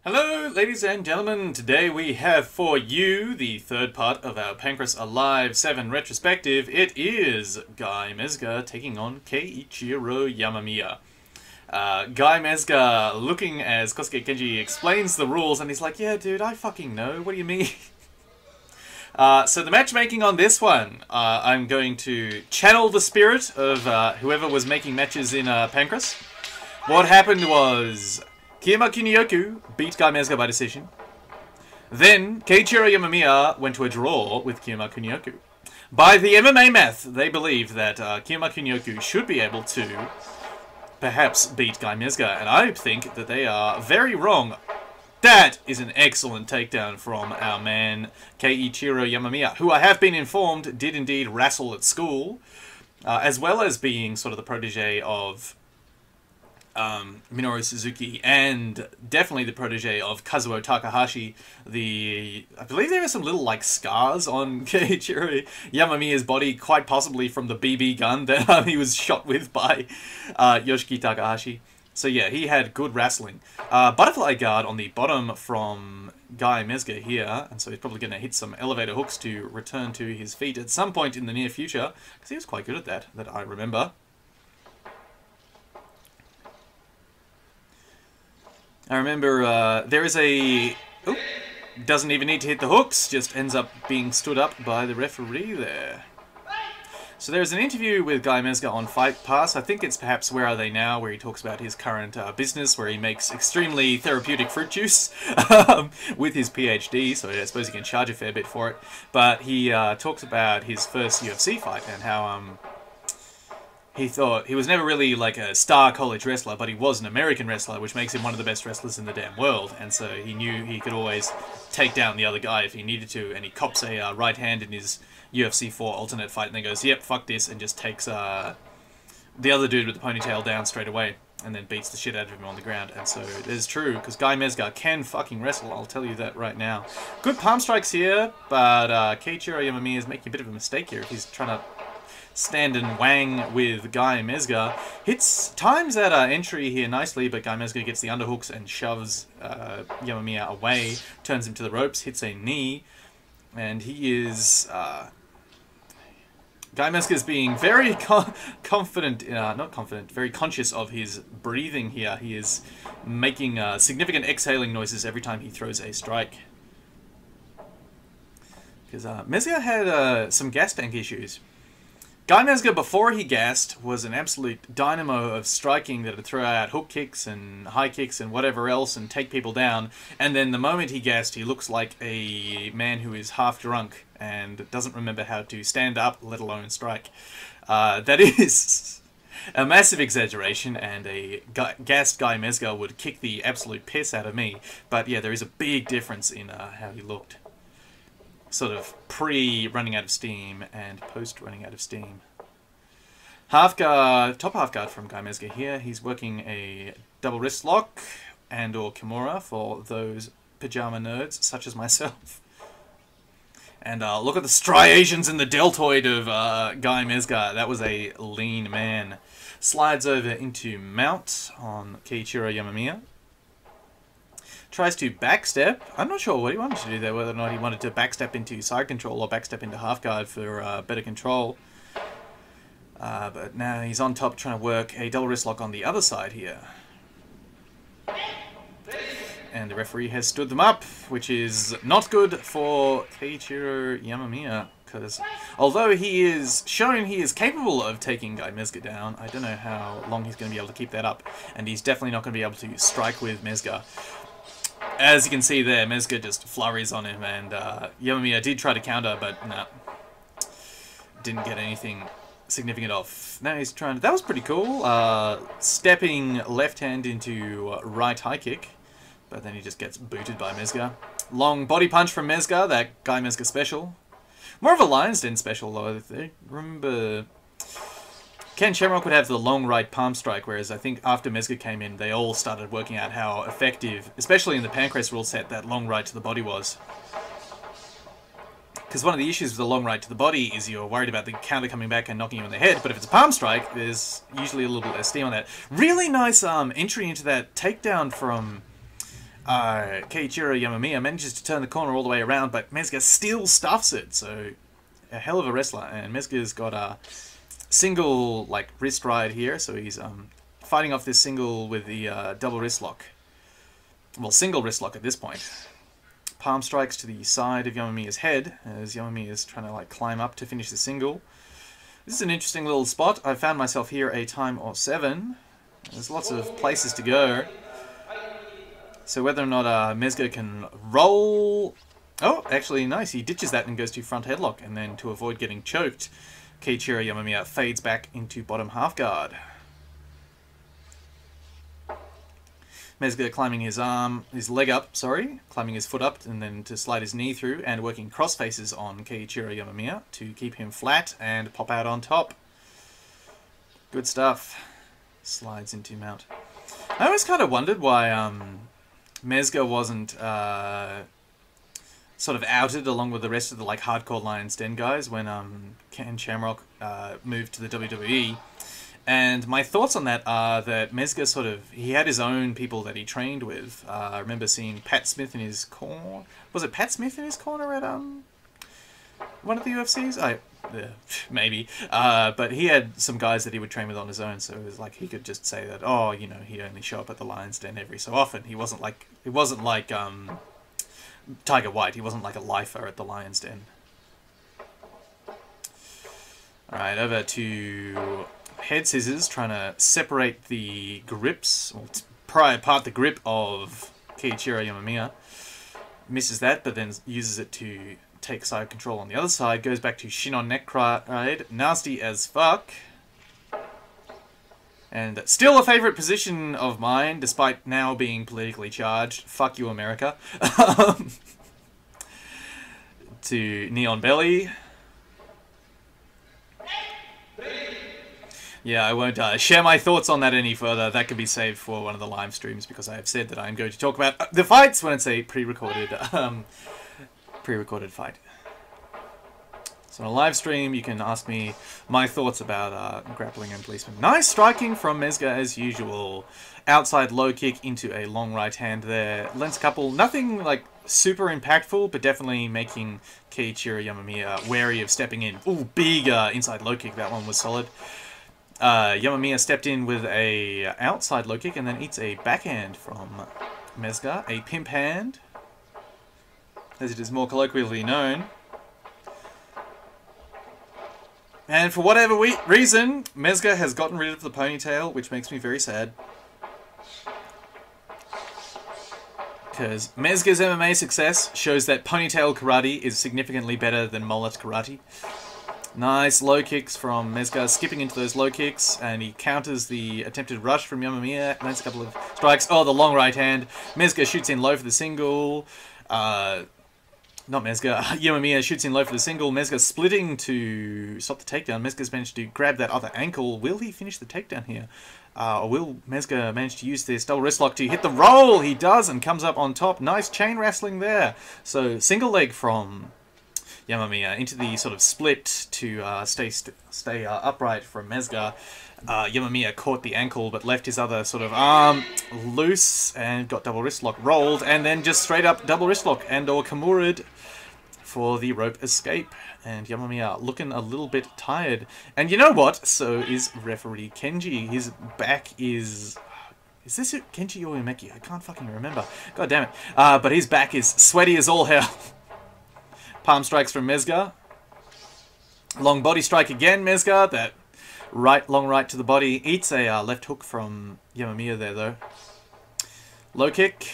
Hello, ladies and gentlemen. Today we have for you the third part of our Pancrase Alive 7 retrospective. It is Guy Mezger taking on Keiichiro Yamamiya. Guy Mezger, looking as Kosuke Kenji explains the rules, and he's like, yeah, dude, I fucking know. What do you mean? So the matchmaking on this one, I'm going to channel the spirit of whoever was making matches in Pancrase. What happened was Kiyama Kunioku beat Guy Mezger by decision. Then Keiichiro Yamamiya went to a draw with Kiyama Kunioku. By the MMA math, they believe that Kiyama Kunioku should be able to perhaps beat Guy Mezger, and I think that they are very wrong. That is an excellent takedown from our man Keiichiro Yamamiya, who I have been informed did indeed wrestle at school, as well as being sort of the protege of Minoru Suzuki, and definitely the protege of Kazuo Takahashi. I believe there are some little like scars on Keiichiro Yamamiya's body, quite possibly from the BB gun that he was shot with by Yoshiki Takahashi. So yeah, he had good wrestling. Butterfly guard on the bottom from Guy Mezger here, and so he's probably going to hit some elevator hooks to return to his feet at some point in the near future, because he was quite good at that I remember. I remember there is a... Oh, doesn't even need to hit the hooks, just ends up being stood up by the referee there. So there's an interview with Guy Mezger on Fight Pass. I think it's perhaps Where Are They Now, where he talks about his current business, where he makes extremely therapeutic fruit juice with his PhD, so I suppose he can charge a fair bit for it. But he talks about his first UFC fight and how... he thought he was never really like a star college wrestler, but he was an American wrestler, which makes him one of the best wrestlers in the damn world. And so he knew he could always take down the other guy if he needed to. And he cops a right hand in his UFC 4 alternate fight, and then goes, "Yep, fuck this," and just takes the other dude with the ponytail down straight away, and then beats the shit out of him on the ground. And so it is true, because Guy Mezger can fucking wrestle. I'll tell you that right now. Good palm strikes here, but Keiichiro Yamamiya is making a bit of a mistake here if he's trying to stand and wang with Guy Mezger. Times that entry here nicely, but Guy Mezger gets the underhooks and shoves Yamamiya away, turns him to the ropes, hits a knee, and he is... Guy Mezger is being very confident, not confident, very conscious of his breathing here. He is making significant exhaling noises every time he throws a strike. Because Mezger had some gas tank issues. Guy Mezger, before he gassed, was an absolute dynamo of striking that would throw out hook kicks and high kicks and whatever else and take people down. And then the moment he gassed, he looks like a man who is half drunk and doesn't remember how to stand up, let alone strike. That is a massive exaggeration, and a gassed Guy Mezger would kick the absolute piss out of me. But yeah, there is a big difference in how he looked. Sort of pre-running out of steam and post-running out of steam. Half guard, top half guard from Guy Mezger here. He's working a double wrist lock and or Kimura for those pajama nerds such as myself. And look at the striations in the deltoid of Guy Mezger. That was a lean man. Slides over into mount on Keiichiro Yamamiya. Tries to backstep. I'm not sure what he wanted to do there, whether or not he wanted to backstep into side control or backstep into half guard for better control. But now he's on top trying to work a double wrist lock on the other side here. And the referee has stood them up, which is not good for Keiichiro Yamamiya, because although he is shown he is capable of taking Guy Mezger down, I don't know how long he's going to be able to keep that up, and he's definitely not going to be able to strike with Mezger. As you can see there, Mezger just flurries on him, and Yamamiya did try to counter, but no. Didn't get anything significant off. Now he's trying to... That was pretty cool. Stepping left hand into right high kick, but then he just gets booted by Mezger. Long body punch from Mezger, that Guy Mezger special. More of a Lion's Den special, though. I remember... Ken Shamrock would have the long right palm strike, whereas I think after Mezger came in, they all started working out how effective, especially in the Pancrase rule set, that long right to the body was. Because one of the issues with the long right to the body is you're worried about the counter coming back and knocking you in the head, but if it's a palm strike, there's usually a little bit less steam on that. Really nice entry into that takedown from Keiichiro Yamamiya manages to turn the corner all the way around, but Mezger still stuffs it. So, a hell of a wrestler. And Mezger's got a single, like, wrist ride here. So he's fighting off this single with the double wrist lock. Well, single wrist lock at this point. Palm strikes to the side of Yamamiya's head, as Yamamiya is trying to, like, climb up to finish the single. This is an interesting little spot. I found myself here a time or 7. There's lots of places to go. So whether or not Mezger can roll... Oh, actually, nice. He ditches that and goes to front headlock. And then to avoid getting choked, Keiichiro Yamamiya fades back into bottom half guard. Mezger climbing his leg up, climbing his foot up, and then to slide his knee through, and working cross faces on Keiichiro Yamamiya to keep him flat and pop out on top. Good stuff. Slides into mount. I always kind of wondered why Mezger wasn't sort of outed along with the rest of the like hardcore Lion's Den guys when Ken Shamrock moved to the WWE. And my thoughts on that are that Mezger he had his own people that he trained with. I remember seeing Pat Smith in his corner. Was it Pat Smith in his corner at one of the UFCs? Maybe. But he had some guys that he would train with on his own, so it was like he could just say that, oh, you know, he'd only show up at the Lion's Den every so often. It wasn't like Tiger White. He wasn't like a lifer at the Lion's Den. Alright, over to head scissors, trying to separate the grips, or pry apart the grip of Keiichiro Yamamiya. Misses that, but then uses it to take side control on the other side. Goes back to shin on neck ride. Nasty as fuck. And still a favourite position of mine, despite now being politically charged. Fuck you, America. To knee on belly. Yeah, I won't share my thoughts on that any further. That can be saved for one of the live streams, because I have said that I'm going to talk about the fights when it's a pre-recorded fight. So on a live stream, you can ask me my thoughts about grappling and policeman. Nice striking from Mezger as usual. Outside low kick into a long right hand there. Lens couple, nothing like super impactful, but definitely making Keiichiro Yamamiya wary of stepping in. Ooh, big inside low kick. That one was solid. Yamamiya stepped in with a outside low kick and then eats a backhand from Mezger. A pimp hand, as it is more colloquially known. And for whatever reason, Mezger has gotten rid of the ponytail, which makes me very sad. Because Mezger's MMA success shows that ponytail karate is significantly better than mullet karate. Nice low kicks from Mezger, skipping into those low kicks, and he counters the attempted rush from Yamamiya. Lands a couple of strikes. Oh, the long right hand. Mezger shoots in low for the single. Not Mezger. Yamamiya shoots in low for the single. Mezger splitting to stop the takedown. Mezger's managed to grab that other ankle. Will he finish the takedown here? Or will Mezger manage to use this double wrist lock to hit the roll? He does, and comes up on top. Nice chain wrestling there. So, single leg from Yamamiya into the sort of split to stay upright from Mezger. Yamamiya caught the ankle but left his other sort of arm loose and got double wrist lock rolled, and then just straight up double wrist lock and or Kimura'd for the rope escape. And Yamamiya looking a little bit tired. And you know what? So is referee Kenji. His back is... Is this it? Kenji or Umeki? I can't fucking remember. God damn it. But his back is sweaty as all hell. Palm strikes from Mezger. Long body strike again, Mezger. That long right to the body. Eats a left hook from Yamamiya there, though. Low kick.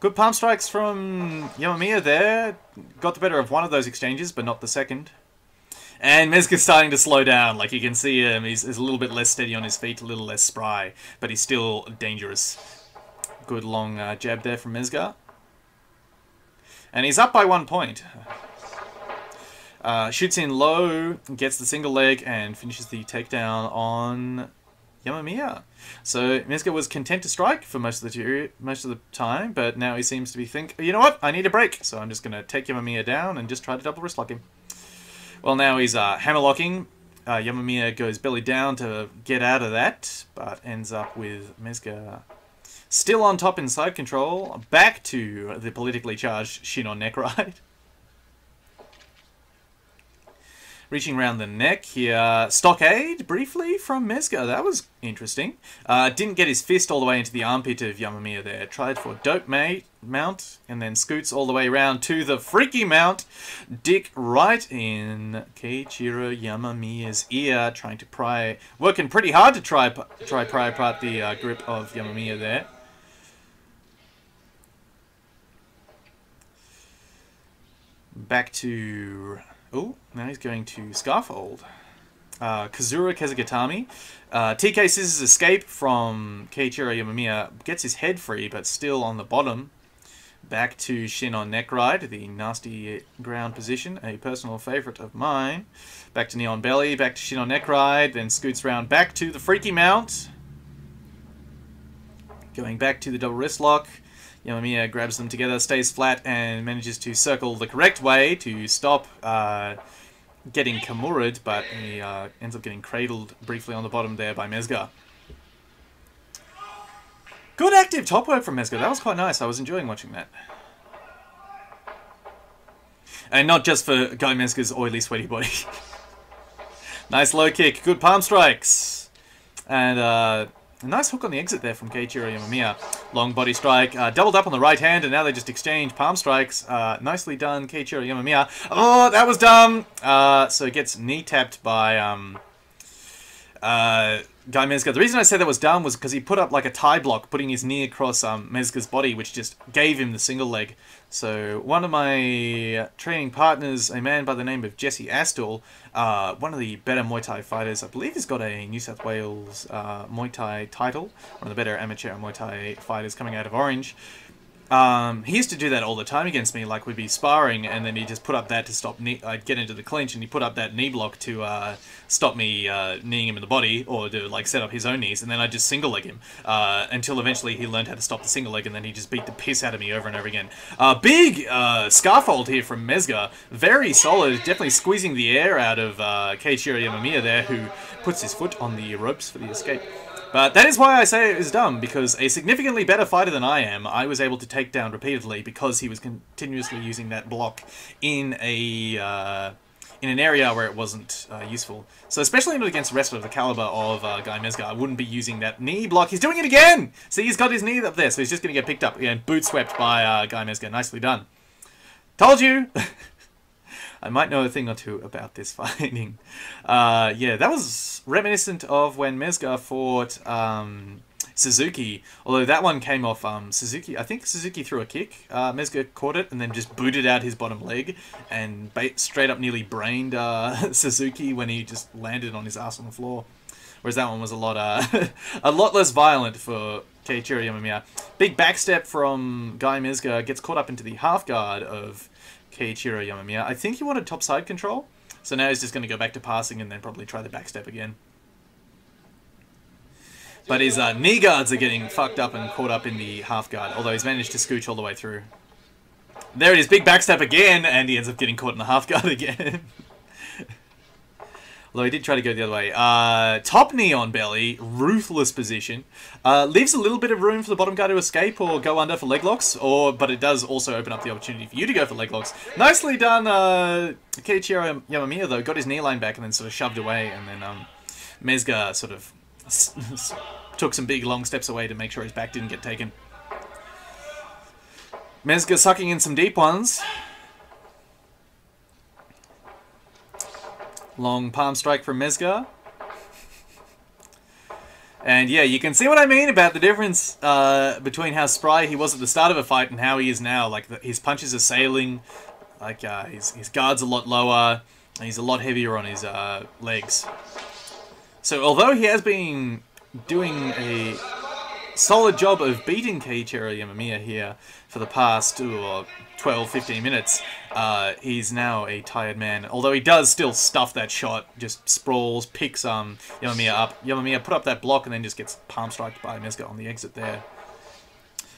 Good palm strikes from Yamamiya there. Got the better of one of those exchanges, but not the second. And Mezger's starting to slow down. Like, you can see him. He's a little bit less steady on his feet, a little less spry. But he's still dangerous. Good long jab there from Mezger. And he's up by 1 point. Shoots in low, gets the single leg, and finishes the takedown on Yamamiya. So Mezger was content to strike for most of the time, but now he seems to be you know what? I need a break, so I'm just going to take Yamamiya down and just try to double wrist lock him. Well, now he's hammer locking. Yamamiya goes belly down to get out of that, but ends up with Mezger Still on top in side control. Back to the politically charged shin on neck ride. Reaching around the neck here. Stockade, briefly, from Mezger. That was interesting. Didn't get his fist all the way into the armpit of Yamamiya there. Tried for dope mount, and then scoots all the way around to the freaky mount. Dick right in Keiichiro Yamamiya's ear, trying to pry... Working pretty hard to pry apart the grip of Yamamiya there. Back to... Oh, now he's going to Scarfold. Kazura Kezugatami. TK Scissors escape from Keiichiro Yamamiya. Gets his head free, but still on the bottom. Back to Shin on Neck Ride, the nasty ground position. A personal favourite of mine. Back to Knee on Belly, back to Shin on Neck Ride. Then scoots round back to the Freaky Mount. Going back to the double wrist lock. Yamamiya grabs them together, stays flat, and manages to circle the correct way to stop getting Kimura'd, but he ends up getting cradled briefly on the bottom there by Mezger. Good active top work from Mezger. That was quite nice. I was enjoying watching that. And not just for Guy Mezger's oily, sweaty body. Nice low kick. Good palm strikes. And a nice hook on the exit there from Keiichiro Yamamiya. Long body strike, doubled up on the right hand, and now they just exchange palm strikes. Nicely done, Keiichiro Yamamiya. Oh, that was dumb! So it gets knee tapped by Guy Mezger. The reason I said that was dumb was because he put up like a tie block, putting his knee across Mezger's body, which just gave him the single leg. So one of my training partners, a man by the name of Jesse Astle, one of the better Muay Thai fighters, I believe he's got a New South Wales Muay Thai title, one of the better amateur Muay Thai fighters coming out of Orange. He used to do that all the time against me, like we'd be sparring, and then he'd just put up that to stop me. I'd get into the clinch, and he'd put up that knee block to stop me kneeing him in the body, or to like set up his own knees, and then I'd just single leg him until eventually he learned how to stop the single leg, and then he just beat the piss out of me over and over again. Big scarfold here from Mezger, very solid, definitely squeezing the air out of Keiichiro Yamamiya there, who puts his foot on the ropes for the escape. But that is why I say it is dumb, because a significantly better fighter than I am, I was able to take down repeatedly because he was continuously using that block in an area where it wasn't useful. So especially not against the rest of the caliber of Guy Mezger, I wouldn't be using that knee block. He's doing it again! See, he's got his knee up there, so he's just going to get picked up and boot swept by Guy Mezger. Nicely done. Told you! I might know a thing or two about this fighting. Yeah, that was reminiscent of when Mezger fought Suzuki. Although that one came off Suzuki. I think Suzuki threw a kick. Mezger caught it and then just booted out his bottom leg and straight up nearly brained Suzuki when he just landed on his ass on the floor. Whereas that one was a lot a lot less violent for Keiichiro Yamamiya. Big backstep from Guy Mezger, gets caught up into the half guard of Keiichiro Yamamiya. I think he wanted top side control, so now he's just going to go back to passing and then probably try the backstep again. But his knee guards are getting fucked up and caught up in the half guard, although he's managed to scooch all the way through. There it is, big backstep again, and he ends up getting caught in the half guard again. Although he did try to go the other way. Top knee on belly, ruthless position. Leaves a little bit of room for the bottom guy to escape or go under for leg locks, but it does also open up the opportunity for you to go for leg locks. Nicely done, Keiichiro Yamamiya, though. Got his knee line back and then sort of shoved away, and then Mezger sort of took some big long steps away to make sure his back didn't get taken. Mezger sucking in some deep ones. Long palm strike from Mezger. And yeah, you can see what I mean about the difference between how spry he was at the start of a fight and how he is now. Like, his punches are sailing, like his guard's a lot lower, and he's a lot heavier on his legs. So although he has been doing a solid job of beating Keiichiro Yamamiya here for the past 12-15 minutes, he's now a tired man. Although he does still stuff that shot, just sprawls, picks Yamamiya up. Yamamiya put up that block and then just gets palm striked by Mezger on the exit there.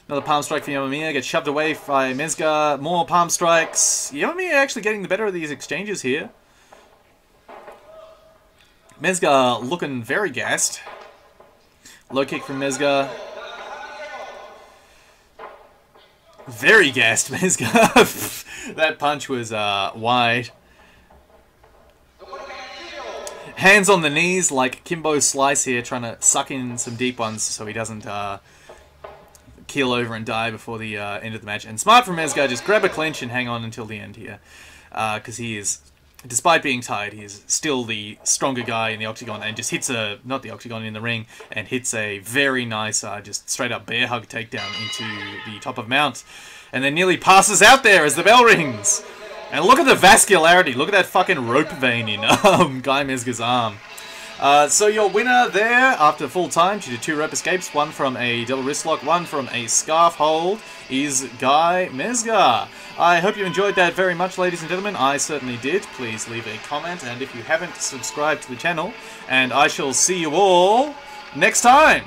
Another palm strike for Yamamiya, gets shoved away by Mezger, more palm strikes. Yamamiya actually getting the better of these exchanges here. Mezger looking very gassed. Low kick from Mezger. Very gassed, Mezger. That punch was wide. Hands on the knees like Kimbo Slice here, trying to suck in some deep ones so he doesn't keel over and die before the end of the match. And smart from Mezger, just grab a clinch and hang on until the end here. Because he is, despite being tired, he is still the stronger guy in the octagon and just hits a, not the octagon, in the ring, and hits a very nice, just straight up bear hug takedown into the top of mount. And then nearly passes out there as the bell rings. And look at the vascularity. Look at that fucking rope vein in Guy Mezger's arm. So your winner there, after full time, due to 2 rope escapes, one from a double wrist lock, one from a scarf hold, is Guy Mezger. I hope you enjoyed that very much, ladies and gentlemen. I certainly did. Please leave a comment, and if you haven't, subscribe to the channel. And I shall see you all next time.